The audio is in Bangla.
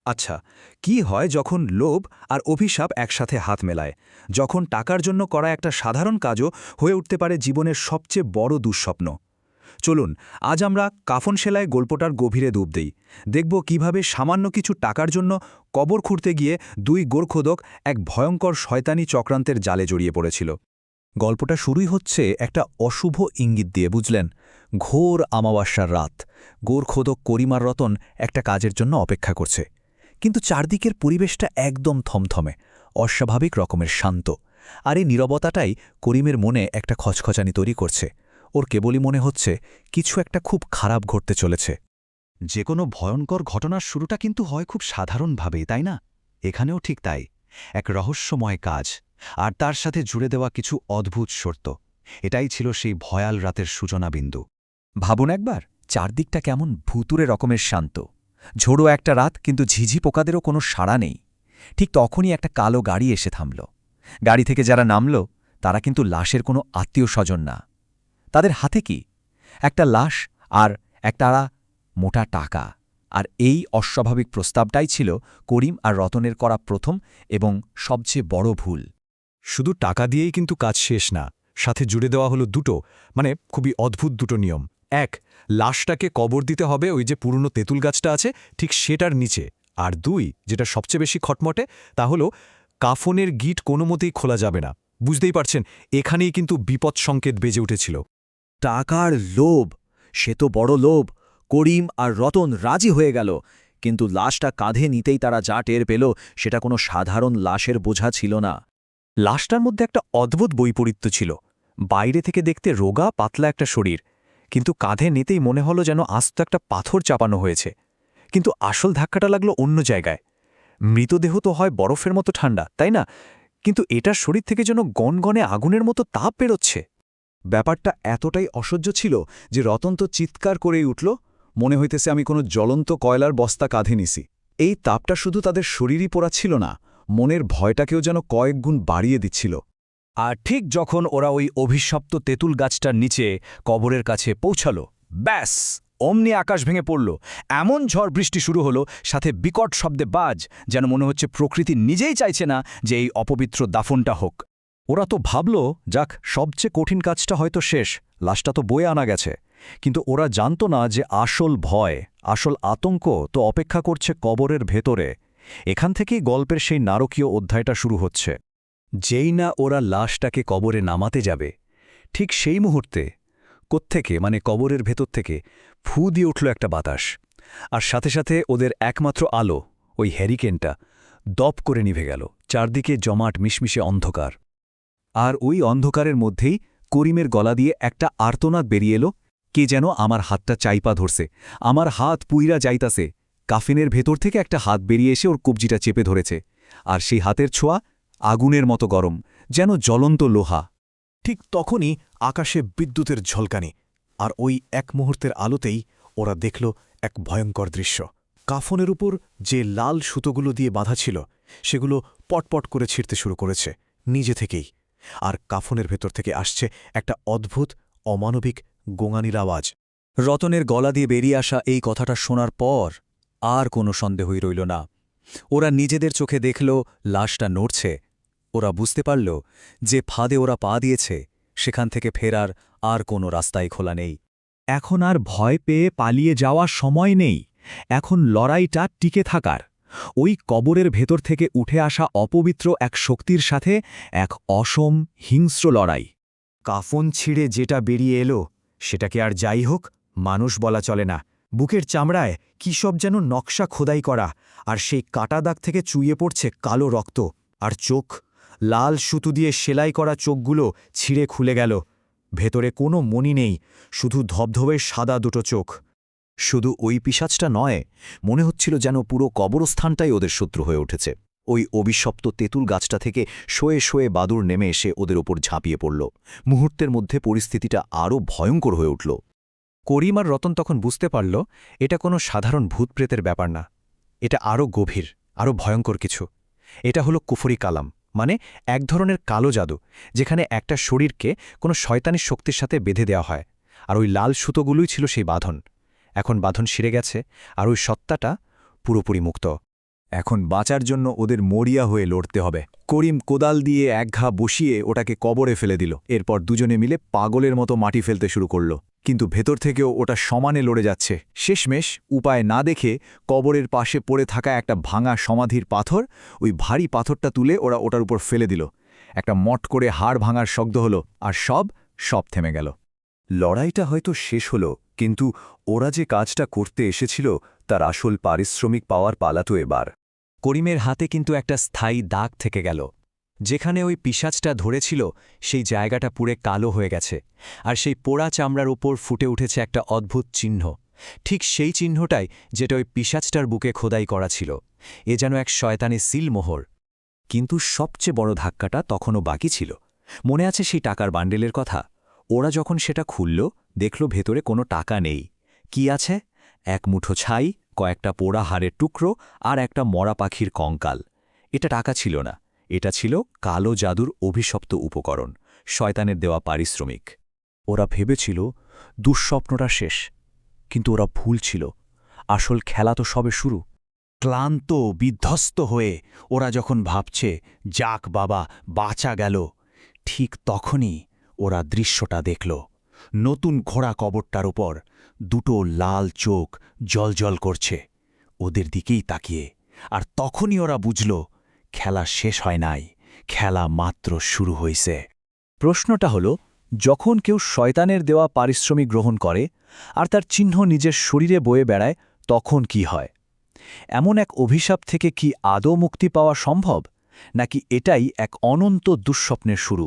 আচ্ছা, কি হয় যখন লোভ আর অভিশাপ একসাথে হাত মেলায়, যখন টাকার জন্য করা একটা সাধারণ কাজও হয়ে উঠতে পারে জীবনের সবচেয়ে বড় দুঃস্বপ্ন? চলুন, আজ আমরা কাফন সেলাই গল্পটার গভীরে ডুব দেই। দেখব কিভাবে সামান্য কিছু টাকার জন্য কবর খুঁড়তে গিয়ে দুই গোরখোদক এক ভয়ঙ্কর শয়তানি চক্রান্তের জালে জড়িয়ে পড়েছিল। গল্পটা শুরুই হচ্ছে একটা অশুভ ইঙ্গিত দিয়ে, বুঝলেন? ঘোর আমাবস্যার রাত, গোরখোদক করিমার রতন একটা কাজের জন্য অপেক্ষা করছে। কিন্তু চারদিকের পরিবেশটা একদম থমথমে, অস্বাভাবিক রকমের শান্ত। আর এই নীরবতাটাই করিমের মনে একটা খচখচানি তৈরি করছে। ওর কেবলই মনে হচ্ছে কিছু একটা খুব খারাপ ঘটতে চলেছে। যে কোনো ভয়ঙ্কর ঘটনার শুরুটা কিন্তু হয় খুব সাধারণভাবেই, তাই না? এখানেও ঠিক তাই, এক রহস্যময় কাজ, আর তার সাথে জুড়ে দেওয়া কিছু অদ্ভুত শর্ত। এটাই ছিল সেই ভয়াল রাতের সূচনাবিন্দু। ভাবুন একবার, চারদিকটা কেমন ভুতুরে রকমের শান্ত। ঝোড়ো একটা রাত, কিন্তু ঝিঝি পোকাদেরও কোনো সাড়া নেই। ঠিক তখনই একটা কালো গাড়ি এসে থামল। গাড়ি থেকে যারা নামল তারা কিন্তু লাশের কোনো আত্মীয় স্বজন না। তাদের হাতে কি? একটা লাশ আর একটা মোটা টাকা। আর এই অস্বাভাবিক প্রস্তাবটাই ছিল করিম আর রতনের করা প্রথম এবং সবচেয়ে বড় ভুল। শুধু টাকা দিয়েই কিন্তু কাজ শেষ না, সাথে জুড়ে দেওয়া হলো দুটো, খুবই অদ্ভুত দুটো নিয়ম। এক, লাশটাকে কবর দিতে হবে ওই যে পুরনো তেঁতুল গাছটা আছে ঠিক সেটার নিচে। আর দুই, যেটা সবচেয়ে বেশি খটমটে, তা হলো কাফনের গিট কোনো মতেই খোলা যাবে না। বুঝতেই পারছেন, এখানেই কিন্তু বিপদ সংকেত বেজে উঠেছিল। টাকার লোভ, সে তো বড় লোভ। করিম আর রতন রাজি হয়ে গেল, কিন্তু লাশটা কাঁধে নিতেই তারা যা টের পেল সেটা কোনো সাধারণ লাশের বোঝা ছিল না। লাশটার মধ্যে একটা অদ্ভুত বৈপরীত্য ছিল। বাইরে থেকে দেখতে রোগা পাতলা একটা শরীর, কিন্তু কাঁধে নিতেই মনে হলো যেন আস্ত একটা পাথর চাপানো হয়েছে। কিন্তু আসল ধাক্কাটা লাগলো অন্য জায়গায়। মৃতদেহ তো হয় বরফের মতো ঠান্ডা, তাই না? কিন্তু এটার শরীর থেকে যেন গনগনে আগুনের মতো তাপ বেরোচ্ছে। ব্যাপারটা এতটাই অসহ্য ছিল যে রতন তো চিৎকার করেই উঠল, মনে হইতেছে আমি কোনো জ্বলন্ত কয়লার বস্তা কাঁধে নিছি। এই তাপটা শুধু তাদের শরীরই পোড়া ছিল না, মনের ভয়টাকেও যেন কয়েক গুণ বাড়িয়ে দিচ্ছিল। আর ঠিক যখন ওরা ওই অভিশপ্ত তেঁতুল গাছটার নিচে কবরের কাছে পৌঁছাল, ব্যাস অমনি আকাশ ভেঙে পড়ল। এমন ঝড় বৃষ্টি শুরু হলো, সাথে বিকট শব্দে বাজ, যেন মনে হচ্ছে প্রকৃতি নিজেই চাইছে না যে এই অপবিত্র দাফনটা হোক। ওরা তো ভাবল, যাক, সবচেয়ে কঠিন কাজটা হয়তো শেষ, লাশটা তো বয়ে আনা গেছে। কিন্তু ওরা জানত না যে আসল ভয়, আসল আতঙ্ক তো অপেক্ষা করছে কবরের ভেতরে। এখান থেকেই গল্পের সেই নারকীয় অধ্যায়টা শুরু হচ্ছে। যেই না ওরা লাশটাকে কবরে নামাতে যাবে, ঠিক সেই মুহূর্তে কোত্থেকে, কবরের ভেতর থেকে ফু দিয়ে উঠল একটা বাতাস। আর সাথে সাথে ওদের একমাত্র আলো, ওই হ্যারিকেনটা, দপ করে নিভে গেল। চারদিকে জমাট মিশমিশে অন্ধকার। আর ওই অন্ধকারের মধ্যেই করিমের গলা দিয়ে একটা আর্তনাদ বেরিয়ে এলো, কে যেন আমার হাতটা চাইপা ধরছে, আমার হাত পুইরা যাইতাছে। কাফিনের ভেতর থেকে একটা হাত বেরিয়ে এসে ওর কবজিটা চেপে ধরেছে। আর সেই হাতের ছোঁয়া আগুনের মতো গরম, যেন জ্বলন্ত লোহা। ঠিক তখনই আকাশে বিদ্যুতের ঝলকানি, আর ওই এক মুহূর্তের আলোতেই ওরা দেখল এক ভয়ঙ্কর দৃশ্য। কাফনের উপর যে লাল সুতোগুলো দিয়ে বাঁধা ছিল সেগুলো পটপট করে ছিঁড়তে শুরু করেছে নিজে থেকেই। আর কাফনের ভেতর থেকে আসছে একটা অদ্ভুত অমানবিক গোঙানির আওয়াজ। রতনের গলা দিয়ে বেরিয়ে আসা এই কথাটা শোনার পর আর কোনো সন্দেহই রইল না। ওরা নিজেদের চোখে দেখল লাশটা নড়ছে। ওরা বুঝতে পারল যে ফাঁদে ওরা পা দিয়েছে সেখান থেকে ফেরার আর কোনো রাস্তাই খোলা নেই। এখন আর ভয় পেয়ে পালিয়ে যাওয়ার সময় নেই, এখন লড়াইটা টিকে থাকার। ওই কবরের ভেতর থেকে উঠে আসা অপবিত্র এক শক্তির সাথে এক অসম হিংস্র লড়াই। কাফন ছিঁড়ে যেটা বেরিয়ে এলো সেটাকে আর যাই হোক মানুষ বলা চলে না। বুকের চামড়ায় কী সব যেন নকশা খোদাই করা, আর সেই কাটা দাগ থেকে চুইয়ে পড়ছে কালো রক্ত। আর চোখ, লাল সুতো দিয়ে সেলাই করা চোখগুলো ছিঁড়ে খুলে গেল। ভেতরে কোনো মণি নেই, শুধু ধবধবে সাদা দুটো চোখ। শুধু ওই পিশাচটা নয়, মনে হচ্ছিল যেন পুরো কবরস্থানটাই ওদের শত্রু হয়ে উঠেছে। ওই অভিশপ্ত তেঁতুল গাছটা থেকে শোয়ে শোয়ে বাদুর নেমে এসে ওদের ওপর ঝাঁপিয়ে পড়ল। মুহূর্তের মধ্যে পরিস্থিতিটা আরও ভয়ঙ্কর হয়ে উঠল। করিম আর রতন তখন বুঝতে পারল এটা কোনো সাধারণ ভূতপ্রেতের ব্যাপার না, এটা আরও গভীর, আরও ভয়ঙ্কর কিছু। এটা হলো কুফরি কালাম, মানে এক ধরনের কালো জাদু, যেখানে একটা শরীরকে কোনো শয়তানির শক্তির সাথে বেঁধে দেওয়া হয়। আর ওই লাল সুতোগুলোই ছিল সেই বাঁধন। এখন বাঁধন ছিঁড়ে গেছে, আর ওই সত্তাটা পুরোপুরি মুক্ত। এখন বাঁচার জন্য ওদের মরিয়া হয়ে লড়তে হবে। করিম কোদাল দিয়ে এক ঘা বসিয়ে ওটাকে কবরে ফেলে দিল। এরপর দুজনে মিলে পাগলের মতো মাটি ফেলতে শুরু করল, কিন্তু ভেতর থেকেও ওটা সমানে লড়ে যাচ্ছে। শেষমেশ উপায় না দেখে কবরের পাশে পড়ে থাকা একটা ভাঙা সমাধির পাথর, ওই ভারী পাথরটা তুলে ওরা ওটার উপর ফেলে দিল। একটা মট করে হাড় ভাঙার শব্দ হলো, আর সব থেমে গেল। লড়াইটা হয়তো শেষ হলো, কিন্তু ওরা যে কাজটা করতে এসেছিল তার আসল পারিশ্রমিক পাওয়ার পালা তো এবার। করিমের হাতে কিন্তু একটা স্থায়ী দাগ থেকে গেল। যেখানে ওই পিশাচটা ধরেছিল সেই জায়গাটা পুড়ে কালো হয়ে গেছে, আর সেই পোড়া চামড়ার উপর ফুটে উঠেছে একটা অদ্ভুত চিহ্ন, ঠিক সেই চিহ্নটাই যেটা ওই পিশাচটার বুকে খোদাই করা ছিল। এ যেন এক শয়তানি সিলমোহর। কিন্তু সবচেয়ে বড় ধাক্কাটা তখনও বাকি ছিল। মনে আছে সেই টাকার বান্ডেলের কথা? ওরা যখন সেটা খুলল, দেখল ভেতরে কোনো টাকা নেই। কি আছে? এক মুঠো ছাই, কয়েকটা পোড়া হাড়ের টুকরো আর একটা মরা পাখির কঙ্কাল। এটা টাকা ছিল না, এটা ছিল কালো জাদুর অভিশপ্ত উপকরণ, শয়তানের দেওয়া পারিশ্রমিক। ওরা ভেবেছিল দুঃস্বপ্নটা শেষ, কিন্তু ওরা ভুল ছিল। আসল খেলা তো সবে শুরু। ক্লান্ত বিধ্বস্ত হয়ে ওরা যখন ভাবছে যাক বাবা বাঁচা গেল, ঠিক তখনই ওরা দৃশ্যটা দেখল। নতুন ঘোড়া কবরটার উপর দুটো লাল চোখ জ্বলজ্বল করছে ওদের দিকেই তাকিয়ে। আর তখনই ওরা বুঝল খেলা শেষ হয় নাই, খেলা মাত্র শুরু হয়েছে। প্রশ্নটা হলো, যখন কেউ শয়তানের দেওয়া পারিশ্রমিক গ্রহণ করে আর তার চিহ্ন নিজের শরীরে বয়ে বেড়ায়, তখন কি হয়? এমন এক অভিশাপ থেকে কি আদৌ মুক্তি পাওয়া সম্ভব, নাকি এটাই এক অনন্ত দুঃস্বপ্নের শুরু?